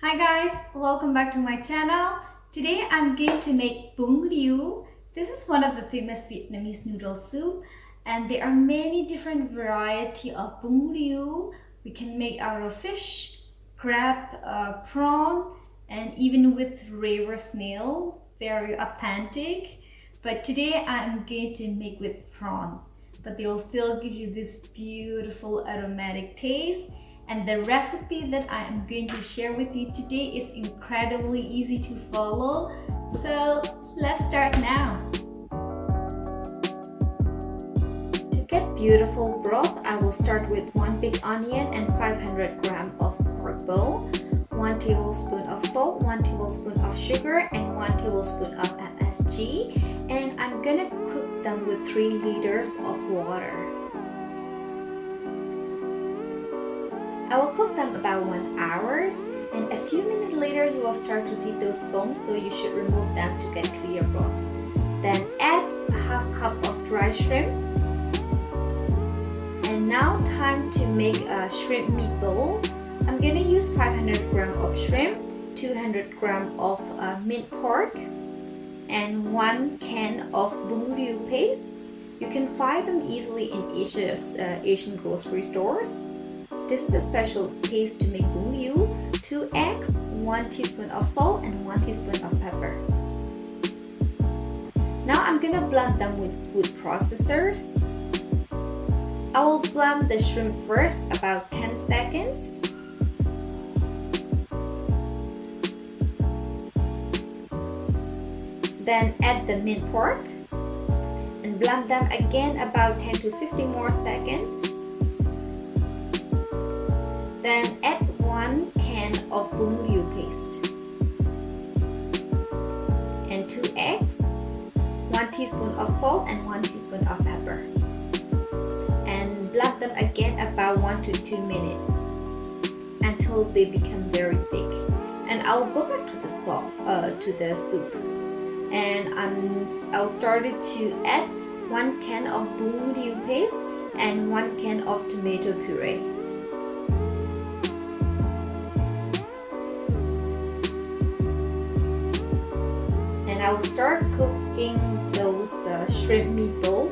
Hi guys, welcome back to my channel. Today I'm going to make Bun Rieu. This is one of the famous Vietnamese noodle soup, and there are many different variety of Bun Rieu. We can make out of fish, crab, prawn, and even with river snail. Very authentic. But today I'm going to make with prawn, but they will still give you this beautiful aromatic taste. And the recipe that I am going to share with you today is incredibly easy to follow. So let's start now. To get beautiful broth, I will start with 1 big onion and 500 grams of pork bone, 1 tablespoon of salt, 1 tablespoon of sugar, and 1 tablespoon of MSG. And I'm gonna cook them with 3 liters of water. I will cook them about 1 hour, and a few minutes later you will start to see those foams, so you should remove them to get clear broth. Then add a half cup of dry shrimp. And now time to make a shrimp meatball. I'm gonna use 500 grams of shrimp, 200 grams of minced pork, and 1 can of Bun Rieu paste. You can find them easily in Asian grocery stores. This is the special paste to make Bun Rieu, 2 eggs, 1 teaspoon of salt, and 1 teaspoon of pepper. Now I'm gonna blend them with food processors. I will blend the shrimp first, about 10 seconds. Then add the minced pork and blend them again about 10 to 15 more seconds. Then add 1 can of Bun Rieu paste and 2 eggs, 1 teaspoon of salt, and 1 teaspoon of pepper. And blend them again about 1 to 2 minutes until they become very thick. And I'll go back to the soup. And I'll start to add 1 can of Bun Rieu paste and 1 can of tomato puree. And I will start cooking those shrimp meatball.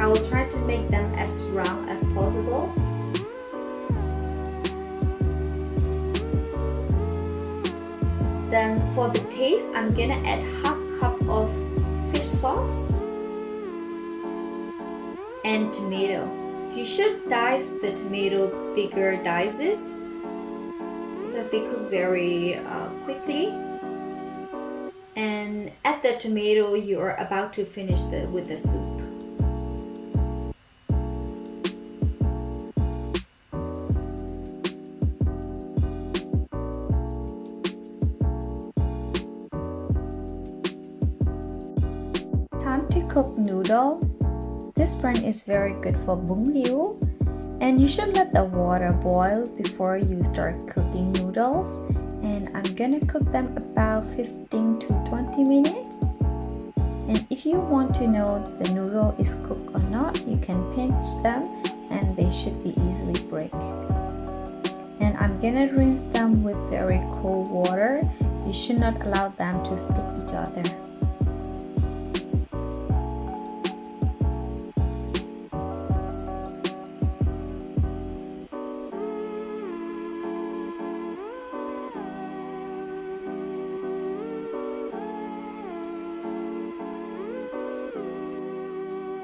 I will try to make them as round as possible. Then for the taste, I'm gonna add half cup of fish sauce and tomato. You should dice the tomato bigger dices because they cook very quickly. And add the tomato you are about to finish with the soup. Time to cook noodle. This brand is very good for Bun Rieu, and you should let the water boil before you start cooking noodles. And I'm gonna cook them about 15 to 20 minutes. And if you want to know the noodle is cooked or not, you can pinch them and they should be easily break. And I'm gonna rinse them with very cold water. You should not allow them to stick each other.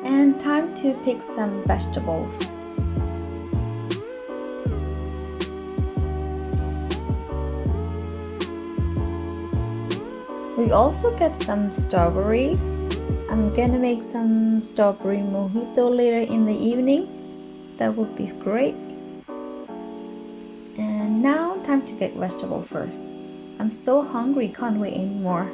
And time to pick some vegetables. We also get some strawberries. I'm gonna make some strawberry mojito later in the evening. That would be great. And now time to pick vegetable first. I'm so hungry, can't wait anymore.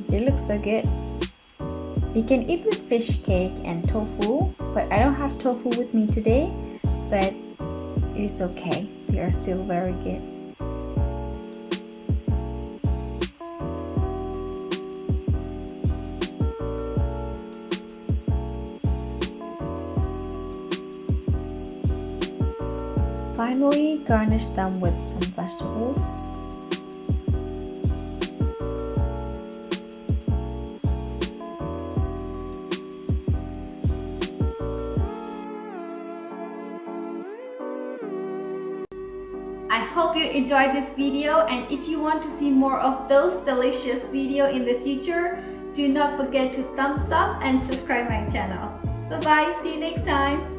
They look so good. You can eat with fish cake and tofu, but I don't have tofu with me today, but it is okay. They are still very good. finally, garnish them with some vegetables. I hope you enjoyed this video, and if you want to see more of those delicious videos in the future, do not forget to thumbs up and subscribe my channel. Bye bye, see you next time.